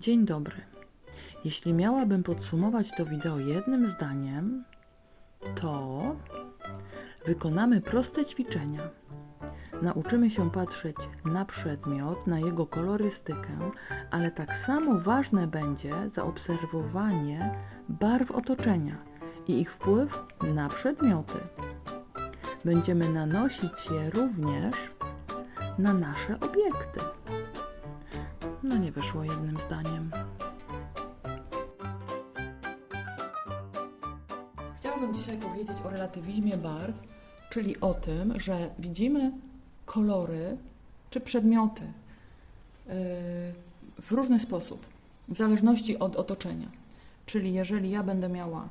Dzień dobry. Jeśli miałabym podsumować to wideo jednym zdaniem, to wykonamy proste ćwiczenia. Nauczymy się patrzeć na przedmiot, na jego kolorystykę, ale tak samo ważne będzie zaobserwowanie barw otoczenia i ich wpływ na przedmioty. Będziemy nanosić je również na nasze obiekty. No nie wyszło jednym zdaniem. Chciałabym dzisiaj powiedzieć o relatywizmie barw, czyli o tym, że widzimy kolory czy przedmioty w różny sposób, w zależności od otoczenia. Czyli jeżeli ja będę miała,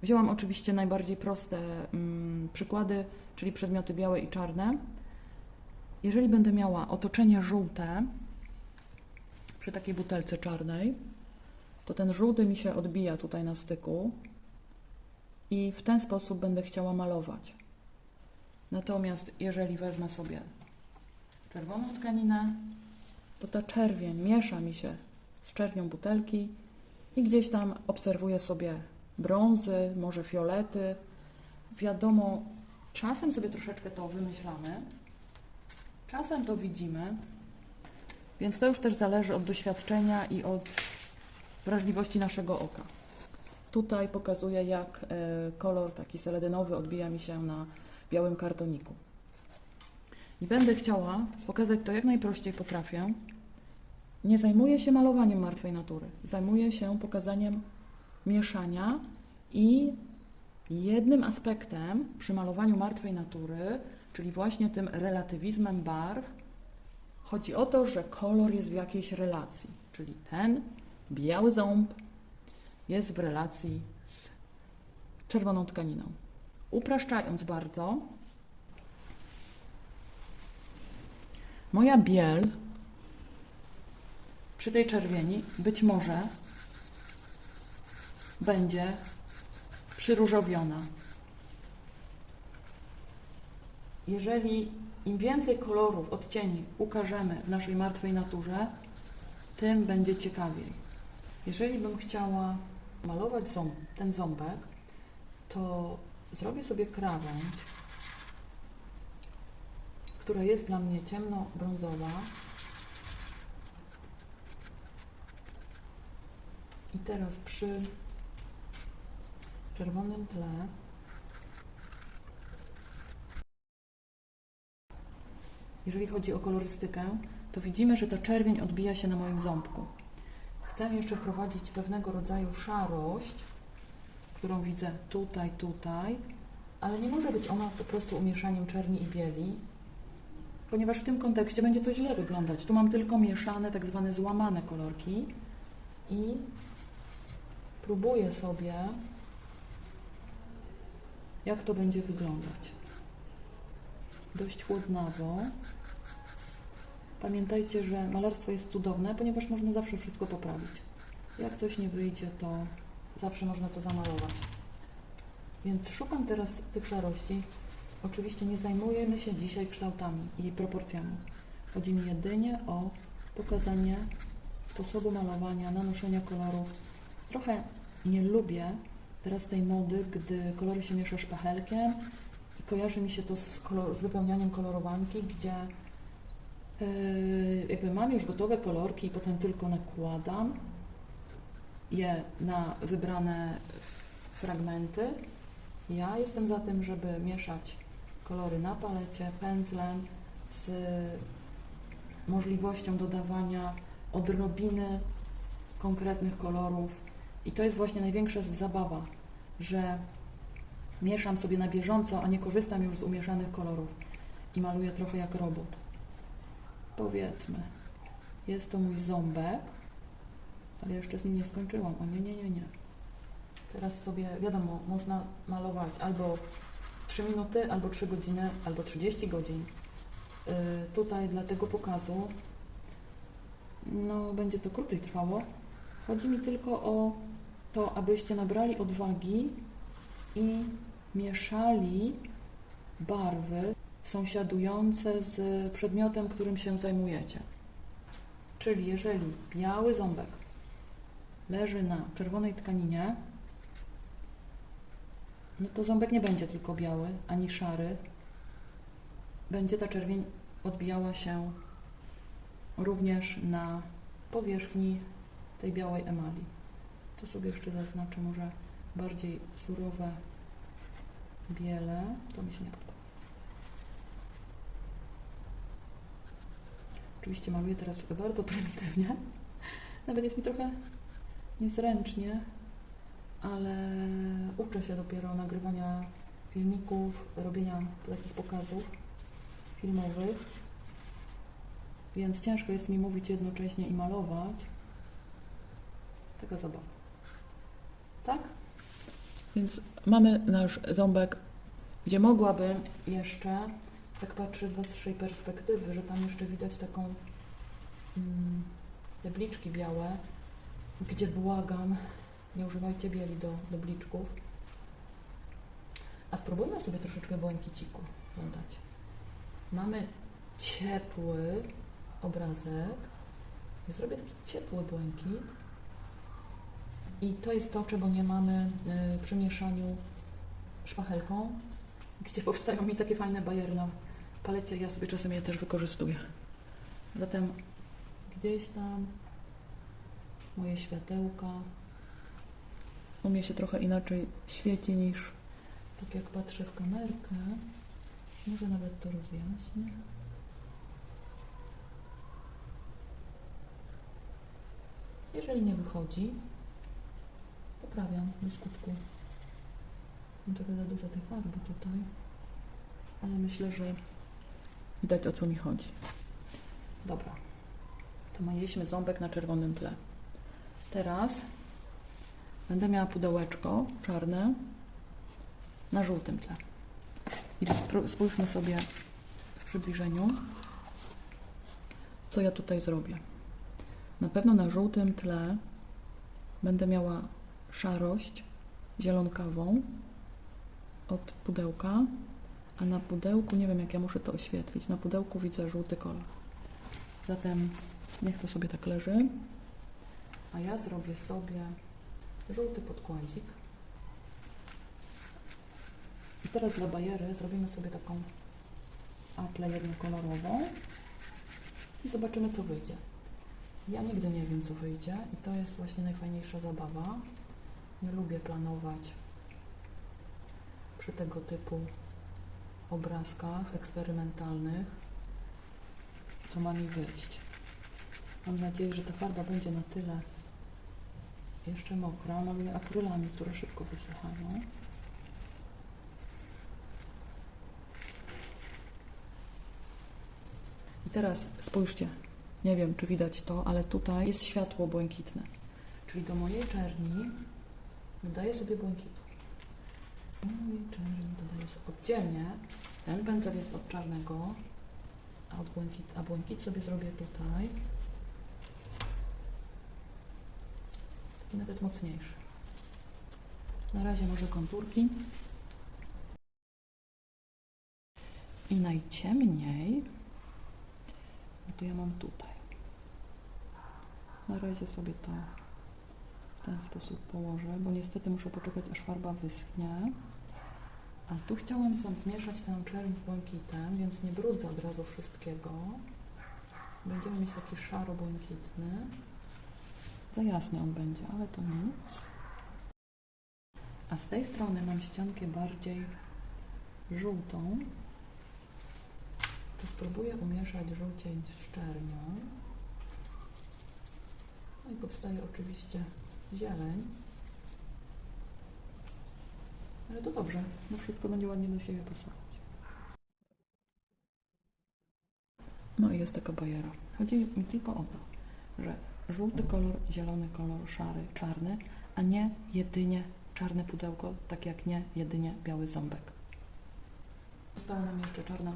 wzięłam oczywiście najbardziej proste przykłady, czyli przedmioty białe i czarne. Jeżeli będę miała otoczenie żółte, przy takiej butelce czarnej, to ten żółty mi się odbija tutaj na styku i w ten sposób będę chciała malować. Natomiast jeżeli wezmę sobie czerwoną tkaninę, to ta czerwień miesza mi się z czernią butelki i gdzieś tam obserwuję sobie brązy, może fiolety. Wiadomo, czasem sobie troszeczkę to wymyślamy, czasem to widzimy, więc to już też zależy od doświadczenia i od wrażliwości naszego oka. Tutaj pokazuję, jak kolor taki seledynowy odbija mi się na białym kartoniku. I będę chciała pokazać to jak najprościej potrafię. Nie zajmuję się malowaniem martwej natury. Zajmuję się pokazaniem mieszania i jednym aspektem przy malowaniu martwej natury, czyli właśnie tym relatywizmem barw, chodzi o to, że kolor jest w jakiejś relacji, czyli ten biały ząb jest w relacji z czerwoną tkaniną. Upraszczając bardzo, moja biel przy tej czerwieni być może będzie przyróżowiona. Jeżeli im więcej kolorów, odcieni ukażemy w naszej martwej naturze, tym będzie ciekawiej. Jeżeli bym chciała malować ten ząbek, to zrobię sobie krawędź, która jest dla mnie ciemno-brązowa. I teraz przy czerwonym tle jeżeli chodzi o kolorystykę, to widzimy, że ta czerwień odbija się na moim ząbku. Chcę jeszcze wprowadzić pewnego rodzaju szarość, którą widzę tutaj, ale nie może być ona po prostu umieszaniem czerni i bieli, ponieważ w tym kontekście będzie to źle wyglądać. Tu mam tylko mieszane, tak zwane złamane kolorki i próbuję sobie, jak to będzie wyglądać. Dość chłodnawo. Pamiętajcie, że malarstwo jest cudowne, ponieważ można zawsze wszystko poprawić. Jak coś nie wyjdzie, to zawsze można to zamalować. Więc szukam teraz tych szarości. Oczywiście nie zajmujemy się dzisiaj kształtami i proporcjami. Chodzi mi jedynie o pokazanie sposobu malowania, nanoszenia kolorów. Trochę nie lubię teraz tej mody, gdy kolory się miesza szpachelkiem i kojarzy mi się to z wypełnianiem kolorowanki, gdzie jakby mam już gotowe kolorki i potem tylko nakładam je na wybrane fragmenty. Ja jestem za tym, żeby mieszać kolory na palecie, pędzlem, z możliwością dodawania odrobiny konkretnych kolorów. I to jest właśnie największa zabawa, że mieszam sobie na bieżąco, a nie korzystam już z umieszanych kolorów i maluję trochę jak robot. Powiedzmy, jest to mój ząbek, ale jeszcze z nim nie skończyłam. O nie. Teraz sobie, wiadomo, można malować albo 3 minuty, albo 3 godziny, albo 30 godzin. Tutaj dla tego pokazu, no będzie to krócej trwało. Chodzi mi tylko o to, abyście nabrali odwagi i mieszali barwy sąsiadujące z przedmiotem, którym się zajmujecie. Czyli jeżeli biały ząbek leży na czerwonej tkaninie, no to ząbek nie będzie tylko biały, ani szary. Będzie ta czerwień odbijała się również na powierzchni tej białej emali. Tu sobie jeszcze zaznaczę może bardziej surowe biele. To mi się nie podoba. Oczywiście maluję teraz bardzo prymitywnie. Nawet jest mi trochę niezręcznie, ale uczę się dopiero nagrywania filmików, robienia takich pokazów filmowych, więc ciężko jest mi mówić jednocześnie i malować. Taka zabawa. Tak? Więc mamy nasz ząbek, gdzie mogłabym jeszcze, tak patrzę z Waszej perspektywy, że tam jeszcze widać taką te bliczki białe, gdzie błagam, nie używajcie bieli do bliczków. A spróbujmy sobie troszeczkę błękiciku dodać. Mamy ciepły obrazek. Ja zrobię taki ciepły błękit. I to jest to, czego nie mamy przy mieszaniu szpachelką, gdzie powstają mi takie fajne bajery na palecie. Ja sobie czasem je też wykorzystuję. Zatem gdzieś tam moje światełka. U mnie się trochę inaczej świeci niż tak jak patrzę w kamerkę. Może nawet to rozjaśnię. Jeżeli nie wychodzi, poprawiam do skutku. Mam trochę za dużo tej farby tutaj, ale myślę, że widać, o co mi chodzi. Dobra, to mieliśmy ząbek na czerwonym tle. Teraz będę miała pudełeczko czarne na żółtym tle. I spójrzmy sobie w przybliżeniu, co ja tutaj zrobię. Na pewno na żółtym tle będę miała szarość zielonkawą od pudełka, a na pudełku, nie wiem jak ja muszę to oświetlić, na pudełku widzę żółty kolor. Zatem niech to sobie tak leży, a ja zrobię sobie żółty podkładzik. I teraz dla bajery zrobimy sobie taką aplę jednokolorową i zobaczymy, co wyjdzie. Ja nigdy nie wiem, co wyjdzie i to jest właśnie najfajniejsza zabawa. Nie lubię planować przy tego typu obrazkach eksperymentalnych, co ma mi wyjść. Mam nadzieję, że ta farba będzie na tyle jeszcze mokra. Maluję akrylami, które szybko wysychają. I teraz spójrzcie, nie wiem, czy widać to, ale tutaj jest światło błękitne. Czyli do mojej czerni dodaję sobie błękitu. Do mojej czerni dodaję sobie oddzielnie. Ten pędzel jest od czarnego, a błękit sobie zrobię tutaj. Taki nawet mocniejszy. Na razie może konturki. I najciemniej to ja mam tutaj. Na razie sobie to w ten sposób położę, bo niestety muszę poczekać, aż farba wyschnie. A tu chciałam sam zmieszać tę czerń z błękitem, więc nie brudzę od razu wszystkiego. Będziemy mieć taki szaro-błękitny. Za jasny on będzie, ale to nic. A z tej strony mam ściankę bardziej żółtą. To spróbuję umieszać żółcień z czernią. No i powstaje oczywiście zieleń. Ale to dobrze, bo wszystko będzie ładnie do siebie pasować. No i jest taka bajera. Chodzi mi tylko o to, że żółty kolor, zielony kolor, szary, czarny, a nie jedynie czarne pudełko, tak jak nie jedynie biały ząbek. Została nam jeszcze czarna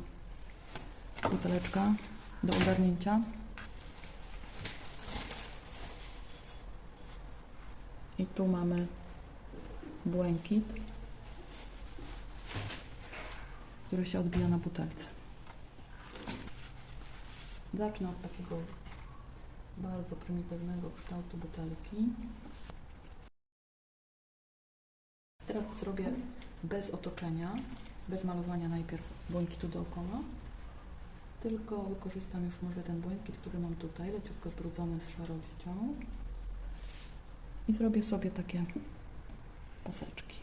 buteleczka do ogarnięcia. I tu mamy błękit, który się odbija na butelce. Zacznę od takiego bardzo prymitywnego kształtu butelki. Teraz zrobię bez otoczenia, bez malowania najpierw błękitu dookoła, tylko wykorzystam już może ten błękit, który mam tutaj, leciutko zbrudzony z szarością i zrobię sobie takie paseczki.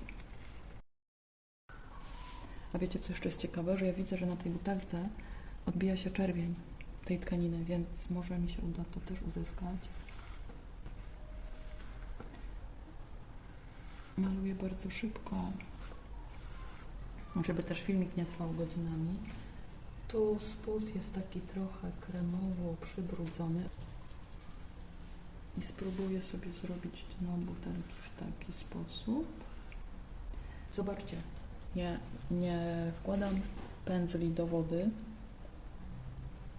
A wiecie, co jeszcze jest ciekawe, że ja widzę, że na tej butelce odbija się czerwień tej tkaniny, więc może mi się uda to też uzyskać. Maluję bardzo szybko, żeby też filmik nie trwał godzinami. Tu spód jest taki trochę kremowo przybrudzony i spróbuję sobie zrobić dno butelki w taki sposób. Zobaczcie, nie wkładam pędzli do wody,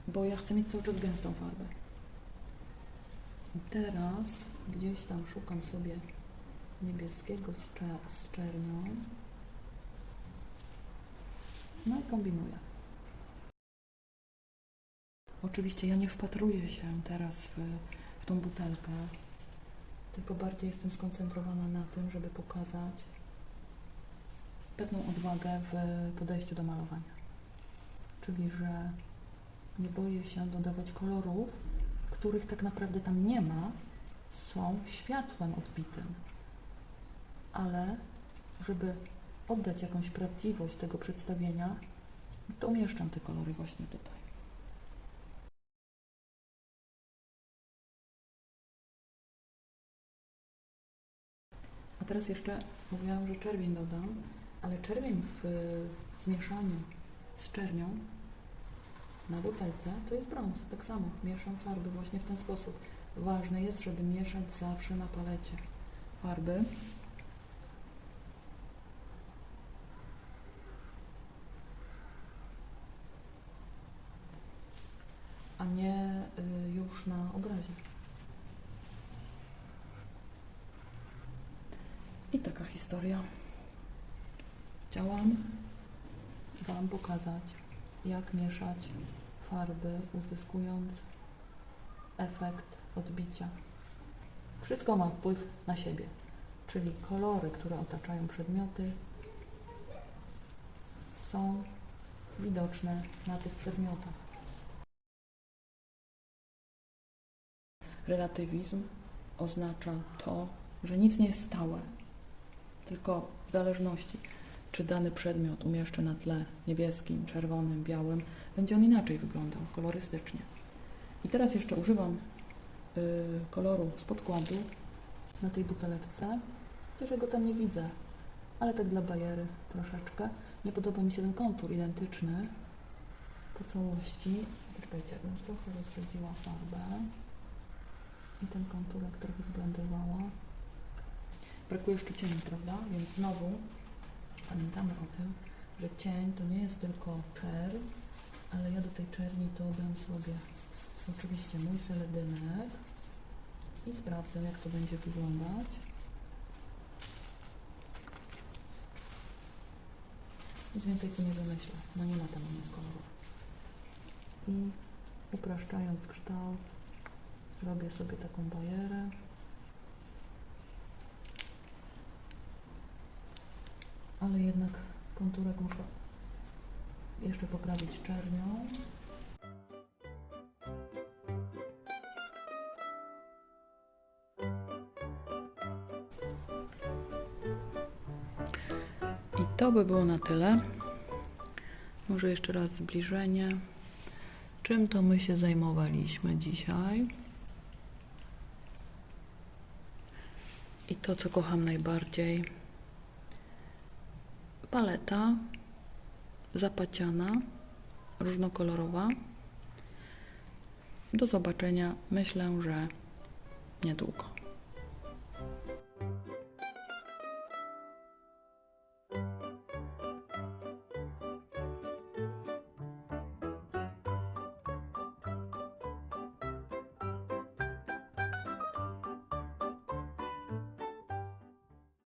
bo ja chcę mieć cały czas gęstą farbę. I teraz gdzieś tam szukam sobie niebieskiego z czernią. No i kombinuję. Oczywiście ja nie wpatruję się teraz w tą butelkę, tylko bardziej jestem skoncentrowana na tym, żeby pokazać pewną odwagę w podejściu do malowania. Czyli, że nie boję się dodawać kolorów, których tak naprawdę tam nie ma, są światłem odbitym. Ale żeby oddać jakąś prawdziwość tego przedstawienia, to umieszczam te kolory właśnie tutaj. A teraz jeszcze mówiłam, że czerwień dodam, ale czerwień w zmieszaniu z czernią na butelce to jest brąz. Tak samo mieszam farby właśnie w ten sposób. Ważne jest, żeby mieszać zawsze na palecie farby. A nie już na obrazie. I taka historia. Chciałam Wam pokazać, jak mieszać farby, uzyskując efekt odbicia. Wszystko ma wpływ na siebie, czyli kolory, które otaczają przedmioty, są widoczne na tych przedmiotach. Relatywizm oznacza to, że nic nie jest stałe, tylko w zależności, czy dany przedmiot umieszczę na tle niebieskim, czerwonym, białym, będzie on inaczej wyglądał kolorystycznie. I teraz jeszcze używam koloru z podkładu na tej buteleczce, też ja go tam nie widzę, ale tak dla bajery troszeczkę. Nie podoba mi się ten kontur identyczny po całości. Poczekajcie, jakbym trochę rozrzedziła farbę i ten konturek trochę zblendowała. Brakuje jeszcze cieni, prawda? Więc znowu pamiętamy o tym, że cień to nie jest tylko czerń, ale ja do tej czerni dodam sobie oczywiście mój seledynek i sprawdzę, jak to będzie wyglądać. Nic więcej tu nie wymyślę, no nie ma tam innych kolorów. I upraszczając kształt, zrobię sobie taką bajerę. Ale jednak konturek muszę jeszcze poprawić czernią. I to by było na tyle. Może jeszcze raz zbliżenie. Czym to my się zajmowaliśmy dzisiaj? I to, co kocham najbardziej. Paleta zapaciana, różnokolorowa. Do zobaczenia, myślę, że niedługo.